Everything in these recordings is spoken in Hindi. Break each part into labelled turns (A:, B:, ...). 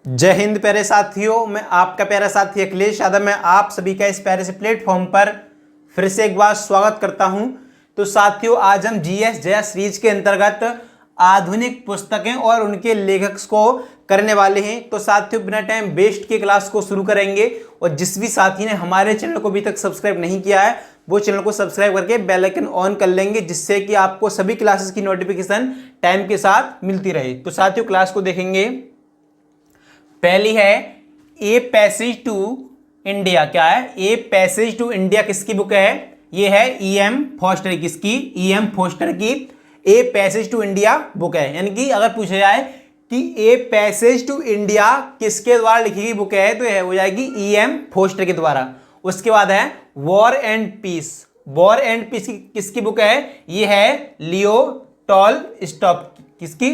A: जय हिंद प्यारे साथियों, मैं आपका प्यारा साथी अखिलेश यादव। मैं आप सभी का इस प्यारे से प्लेटफॉर्म पर फिर से एक बार स्वागत करता हूं। तो साथियों, आज हम जीएस जया सीरीज के अंतर्गत आधुनिक पुस्तकें और उनके लेखक को करने वाले हैं। तो साथियों, बिना टाइम वेस्ट के क्लास को शुरू करेंगे। और जिस भी साथी ने हमारे चैनल को अभी तक सब्सक्राइब नहीं किया है वो चैनल को सब्सक्राइब करके बेल आइकन ऑन कर लेंगे, जिससे कि आपको सभी क्लासेस की नोटिफिकेशन टाइम के साथ मिलती रहे। तो साथियों, क्लास को देखेंगे। पहली है ए पैसेज टू इंडिया। क्या है? ए पैसेज टू इंडिया किसकी बुक है? ये है ई.एम. फोस्टर। किसकी? ई.एम. फोस्टर की a passage to India book है। यानी कि अगर पूछा जाए कि ए पैसेज टू इंडिया किसके द्वारा लिखी गई बुक है, तो यह हो जाएगी ई.एम. फोस्टर के द्वारा। उसके बाद है war and peace. War and peace किसकी बुक है? ये है लियो टॉलस्टॉय। किसकी?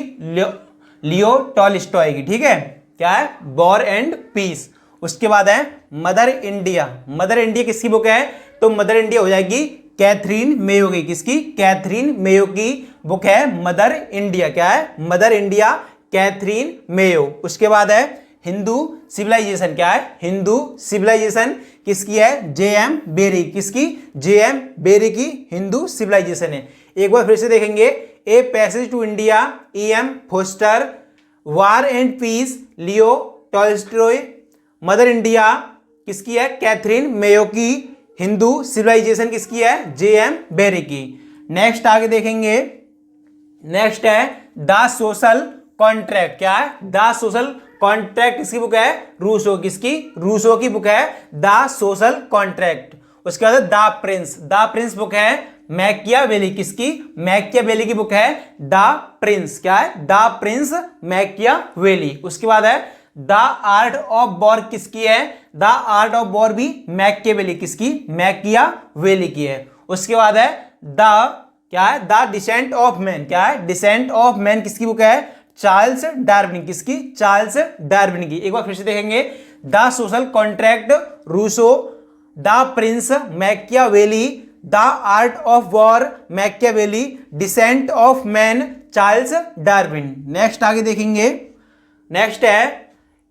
A: लियो टॉलस्टॉय की। ठीक है, क्या है? War and peace. उसके बाद है मदर इंडिया। मदर इंडिया किसकी बुक है? तो मदर इंडिया हो जाएगी कैथरीन मेयो की। किसकी? कैथरीन मेयो की बुक है मदर इंडिया। क्या है? Mother India, Catherine Mayo. उसके बाद है हिंदू सिविलाइजेशन। क्या है? हिंदू सिविलाइजेशन किसकी है? जे.एम. बेरी। किसकी? जे.एम. बेरी की हिंदू सिविलाइजेशन है। एक बार फिर से देखेंगे। A passage to India, E M. Forster. War and peace, Leo Tolstoy. Mother India किसकी है? कैथरीन मेयो की। हिंदू सिविलाइजेशन किसकी है? जे.एम. बेरी की। नेक्स्ट आगे देखेंगे। नेक्स्ट है द सोशल कॉन्ट्रैक्ट। क्या है? द सोशल कॉन्ट्रैक्ट किसकी बुक है? रूसो। किसकी? रूसो की बुक है द सोशल कॉन्ट्रैक्ट। उसके बाद the Prince. The Prince book है मैकियावेली। किसकी? मैकियावेली की बुक है द प्रिंस। क्या है? The Prince Machiavelli. उसके बाद है द आर्ट ऑफ वॉर। किसकी है? द आर्ट ऑफ वॉर भी मैकियावेली। किसकी? मैकियावेली की है। उसके बाद है द क्या है? The decent of man. क्या है? डिसेंट ऑफ मैन किसकी बुक है? Charles Darwin. किसकी? चार्ल्स डार्विन की। एक बार फिर से देखेंगे। The Social Contract Rousseau, The Prince Machiavelli, The Art of War Machiavelli, Descent of Man Charles Darwin. Next आगे देखेंगे। नेक्स्ट है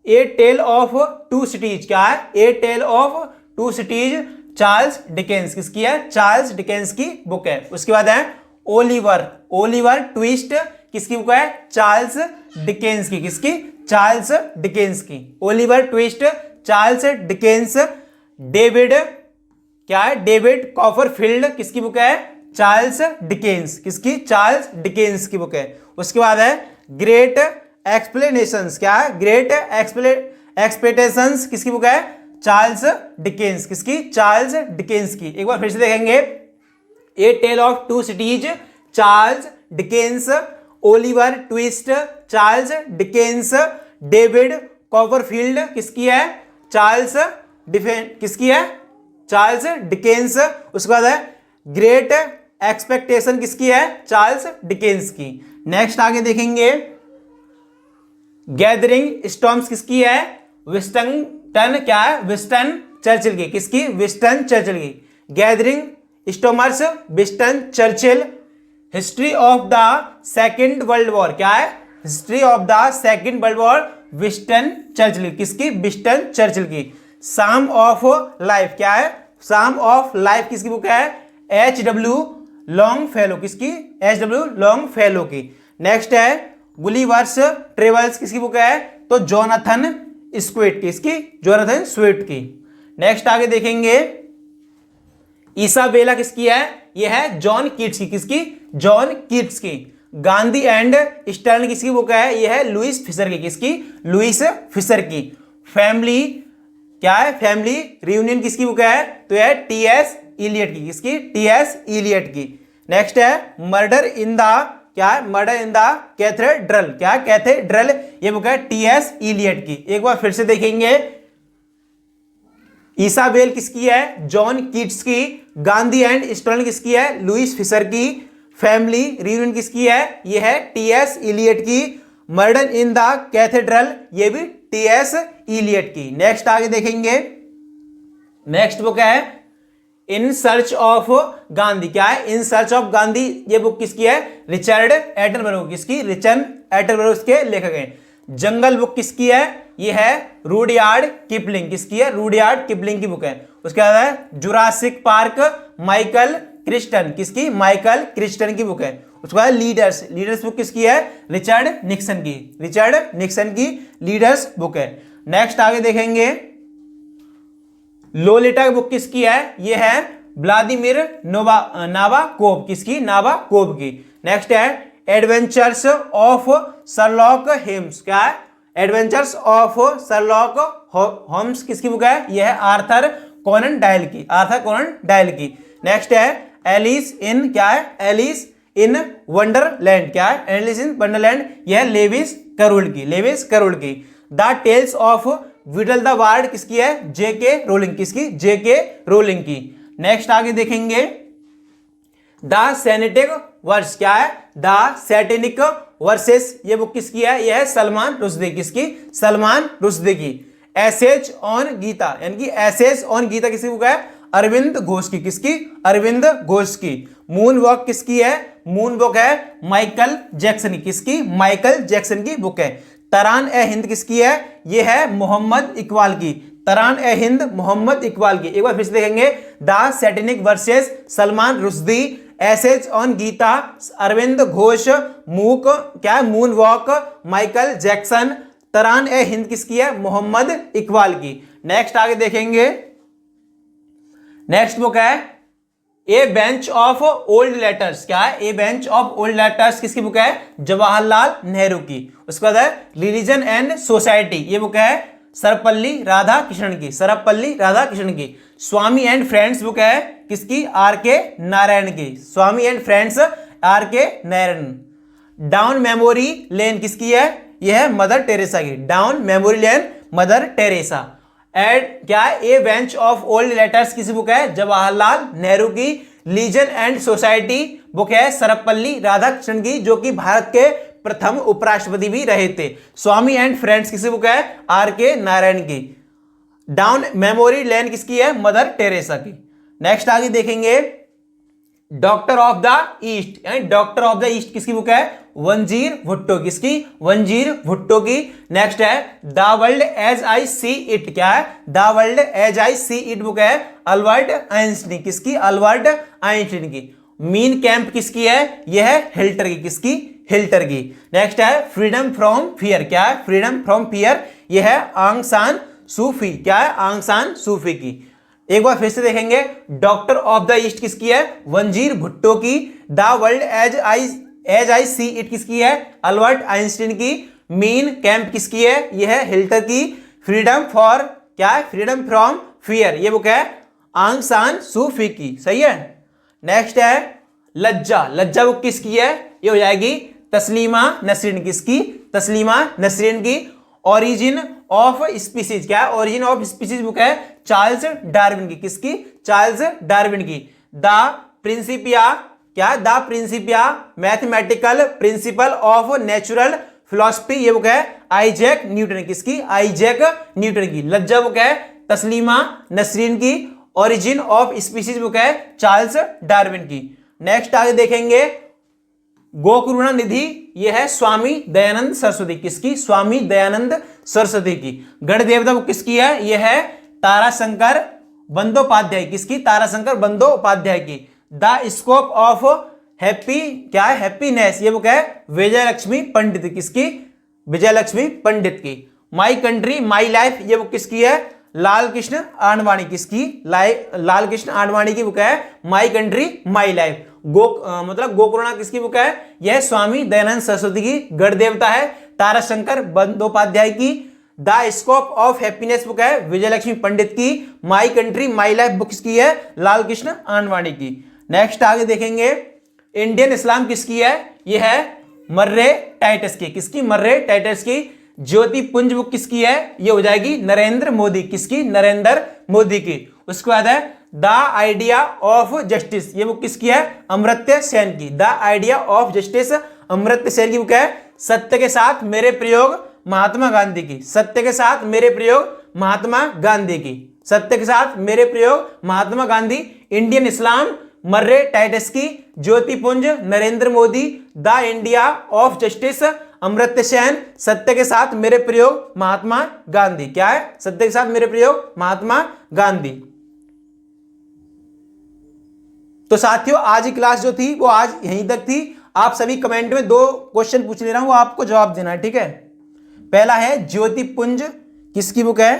A: A Tale of Two Cities. क्या है? A Tale of Two Cities, Charles Dickens. किसकी है? चार्ल्स डिकेंस की बुक है। उसके बाद है ओलिवर। ओलिवर ट्विस्ट किसकी बुक है? चार्ल्स डिकेंस की। किसकी? चार्ल्स डिकेंस की। Oliver Twist, Charles Dickens. David क्या है? डेविड कॉपरफील्ड किसकी बुक है? Charles Dickens. किसकी? चार्ल्स डिकेंस की बुक है। उसके बाद है ग्रेट एक्सप्लेनेशंस। क्या है? ग्रेट एक्सपेक्टेशंस किसकी बुक है? Charles Dickens. किसकी? चार्ल्स डिकेंस की। एक बार फिर से देखेंगे। A Tale of Two Cities, Charles Dickens. Oliver Twist, Charles Dickens. David Copperfield किसकी है? चार्ल्स किसकी है? Charles Dickens. उसके बाद है ग्रेट एक्सपेक्टेशन किसकी है? चार्ल्स डिकेंस की। नेक्स्ट आगे देखेंगे। गैदरिंग स्टॉर्म्स किसकी है? विंस्टन क्या है? विंस्टन चर्चिल की। किसकी? विंस्टन चर्चिल की। Gathering storms, Winston Churchill. History of the second world war. क्या है? History of the second world war, Winston Churchill. किसकी? विंस्टन चर्चिल की। Psalm of life. क्या है? साम ऑफ लाइफ किसकी बुक है? H.W. लॉन्गफेलो। किसकी? H.W. लॉन्गफेलो की। नेक्स्ट है गुलिवर्स ट्रेवल्स किसकी बुक है? तो जोनाथन स्विफ्ट। किसकी? जोनाथन स्विफ्ट की। नेक्स्ट आगे देखेंगे। इसाबेला किसकी है? यह है जॉन कीट्स की। किसकी? जॉन कीट्स की। गांधी एंड स्टर्न किसकी बुक है? यह है लुइस फिशर की। किसकी? लुइस फिशर की। फैमिली क्या है? फैमिली रियूनियन किसकी बुक है? तो यह टी.एस. इलियट की। किसकी? टी.एस. इलियट की। नेक्स्ट है मर्डर इन द क्या है? Murder in the cathedral. क्या है? कैथेड्रल ये बुक है टी.एस. इलियट की। एक बार फिर से देखेंगे। इसाबेल किसकी है? जॉन कीट्स की। गांधी एंड स्टर्न किसकी है? लुइस फिशर की। फैमिली रियूनियन किसकी है? यह है टी.एस. इलियट की। मर्डर इन द कैथेड्रल ये भी टी.एस. इलियट की। नेक्स्ट आगे देखेंगे। नेक्स्ट बुक है इन सर्च ऑफ गांधी। क्या है? इन सर्च ऑफ गांधी ये बुक किसकी है? Richard Attenborough. किसकी? रिचर्ड एटनबरो के लेखक हैं। जंगल बुक किसकी है? ये है रुडयार्ड किपलिंग। किसकी है? रुडयार्ड किपलिंग की बुक है। उसके बाद है जुरासिक पार्क, माइकल क्रिस्टन। किसकी? माइकल क्रिस्टन की बुक है। उसके बाद लीडर्स, लीडर्स बुक किसकी है? रिचर्ड निक्सन की। रिचर्ड निक्सन की लीडर्स बुक है। नेक्स्ट आगे देखेंगे, लोलिटा बुक किसकी है? ये है व्लादिमीर नाबाकोव। किसकी? नाबाकोव की। नेक्स्ट है एडवेंचर्स ऑफ शर्लॉक होम्स। क्या है? एडवेंचर्स ऑफ शर्लॉक होम्स किसकी बुक है? यह है आर्थर कोनन डायल की। आर्थर कोनन डायल की। नेक्स्ट है एलिस इन, क्या है? Alice in Wonderland. क्या है? एलिस इन वंडरलैंड, यह लेविस कैरोल की। लेविस कैरोल की। The tales of Beedle the Bard किसकी है? J K Rowling. किसकी? जेके रोलिंग की। नेक्स्ट आगे देखेंगे, द सैटेनिक वर्स। क्या है? द सैटेनिक वर्सेस, ये बुक किसकी है? यह है सलमान रुश्दी। किसकी? सलमान रुश्दी की। एसेज ऑन गीता, यानी कि एसेज ऑन गीता किसकी बुक है? अरविंद घोष की। किसकी? अरविंद घोष की। मून वॉक किसकी है? मून वॉक है माइकल जैक्सन की। किसकी? माइकल जैक्सन की बुक है। तरान ए हिंद किसकी है? यह है मोहम्मद इकबाल की। तरान ए हिंद मोहम्मद इकबाल की। एक बार फिर से देखेंगे, the satanic verses Salman Rushdie, essays on Gita Aurobindo Ghosh, मूक क्या है? Moonwalk Michael Jackson, Tarana e Hind किसकी है? मोहम्मद इकबाल की। नेक्स्ट आगे देखेंगे, नेक्स्ट बुक है a bunch of old letters. क्या है? A bunch of old letters किसकी बुक है? जवाहरलाल नेहरू की। उसके बाद है रिलीजन एंड सोसाइटी, ये बुक है सर्वपल्ली राधाकृष्णन की। सर्वपल्ली राधाकृष्णन की। स्वामी एंड फ्रेंड्स बुक है किसकी? आर के नारायण की। स्वामी एंड फ्रेंड्स आर के नारायण। डाउन मेमोरी लेन किसकी है? यह है मदर टेरेसा की। Down memory lane mother Teresa. एड क्या है? A bunch of old letters किसी बुक है? जवाहरलाल नेहरू की। लीजन एंड सोसाइटी बुक है सर्वपल्ली राधाकृष्णन की, जो कि भारत के प्रथम उपराष्ट्रपति भी रहे थे। स्वामी एंड फ्रेंड्स किसी बुक है? आर के नारायण की। डाउन मेमोरी लेन किसकी है? मदर टेरेसा की। नेक्स्ट आगे देखेंगे, डॉक्टर ऑफ द ईस्ट, यानी डॉक्टर ऑफ द ईस्ट किसकी बुक है? वंजीर भुट्टो। किसकी? वंजीर भुट्टो की। नेक्स्ट है the world as I see it. क्या है? The world as I see it book है अल्बर्ट आइंस्टीन। किसकी? अल्बर्ट आइंस्टीन की। मीन कैंप किसकी है? यह है हिल्टर की। किसकी? हिल्टर की। नेक्स्ट है फ्रीडम फ्रॉम फियर। क्या है? फ्रीडम फ्रॉम फियर, यह है आंग सान सूफी। क्या है? आंग सान सूफी की। एक बार फिर से देखेंगे, डॉक्टर ऑफ द ईस्ट किसकी है? वंजीर भुट्टो की। The world as I see it किसकी है? अल्बर्ट आइंस्टीन की। मीन कैंप किसकी है? यह है हिल्टर की। फ्रीडम फॉर क्या है? फ्रीडम फ्रॉम फियर, ये बुक है आंग सान सूफी की। सही है। नेक्स्ट है लज्जा। लज्जा बुक किसकी है? ये हो जाएगी तस्लीमा नसरीन। किसकी? तस्लीमा नसरीन की। Origin of species. क्या है? ओरिजिन ऑफ स्पीसीज बुक है चार्ल्स डार्विन की। किसकी? चार्ल्स डार्विन की। The Principia. क्या है? The Principia mathematical principle of natural philosophy, ये बुक है आइजैक न्यूटन। किसकी? आइजैक न्यूटन की। लज्जा बुक है तस्लीमा नसरीन की। ओरिजिन ऑफ स्पीसीज बुक है चार्ल्स डार्विन की। नेक्स्ट आगे देखेंगे, गोकरुणा निधि, यह है स्वामी दयानंद सरस्वती। किसकी? स्वामी दयानंद सरस्वती की। गण देवता बुक किसकी है? यह है ताराशंकर बंदोपाध्याय। किसकी? ताराशंकर बंदोपाध्याय की। द स्कोप ऑफ हैप्पी क्या है? हैप्पीनेस, ये बुक है विजय लक्ष्मी पंडित। किसकी? विजय लक्ष्मी पंडित की। माई कंट्री माई लाइफ, ये बुक किसकी है? लाल कृष्ण आडवाणी। किसकी? लाल कृष्ण आडवाणी की बुक है माई कंट्री माई लाइफ। मतलब गोकरुणा किसकी बुक है? यह स्वामी दयानंद सरस्वती की। गण देवता है ताराशंकर बंदोपाध्याय की। The scope of happiness book है विजय लक्ष्मी पंडित की। My country my life book किसकी है? लाल कृष्ण आडवाणी की। नेक्स्ट आगे देखेंगे, इंडियन इस्लाम किसकी है? यह है मर्रे टाइटस की। किसकी? मर्रे टाइटस की। ज्योति पुंज बुक किसकी है? ये हो जाएगी नरेंद्र मोदी। किसकी? नरेंद्र मोदी की। उसके बाद है द आइडिया ऑफ जस्टिस, ये बुक किसकी है? अमर्त्य सेन की। The idea of justice Amartya Sen की बुक है। सत्य के साथ मेरे प्रयोग महात्मा गांधी की। सत्य के साथ मेरे प्रयोग महात्मा गांधी की। सत्य के साथ मेरे प्रयोग महात्मा गांधी। इंडियन इस्लाम मर्रे टाइटस की। ज्योति पुंज Narendra Modi. The India of justice Amartya Sen, सत्य के साथ मेरे प्रयोग महात्मा गांधी। क्या है? सत्य के साथ मेरे प्रयोग महात्मा गांधी। तो साथियों आज की क्लास जो थी वो आज यहीं तक थी। आप सभी कमेंट में 2 क्वेश्चन पूछ ले रहा हूं, वो आपको जवाब देना है, ठीक है। पहला है ज्योतिपुंज किसकी बुक है?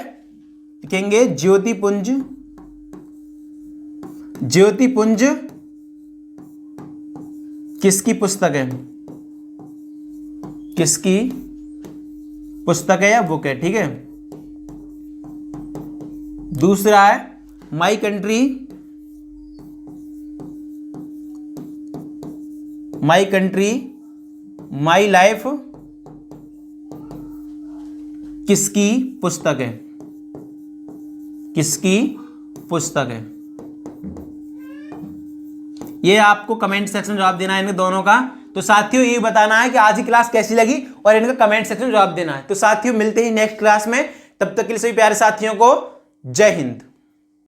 A: लिखेंगे ज्योतिपुंज। ज्योतिपुंज किसकी पुस्तक है? किसकी पुस्तक है या बुक है, ठीक है। दूसरा है my country, my country my life किसकी पुस्तक है? किसकी पुस्तक है? ये आपको कमेंट सेक्शन में जवाब देना है इनके दोनों का। तो साथियों ये बताना है कि आज की क्लास कैसी लगी और इनका कमेंट सेक्शन में जवाब देना है। तो साथियों मिलते ही नेक्स्ट क्लास में, तब तक के लिए सभी प्यारे साथियों को जय हिंद।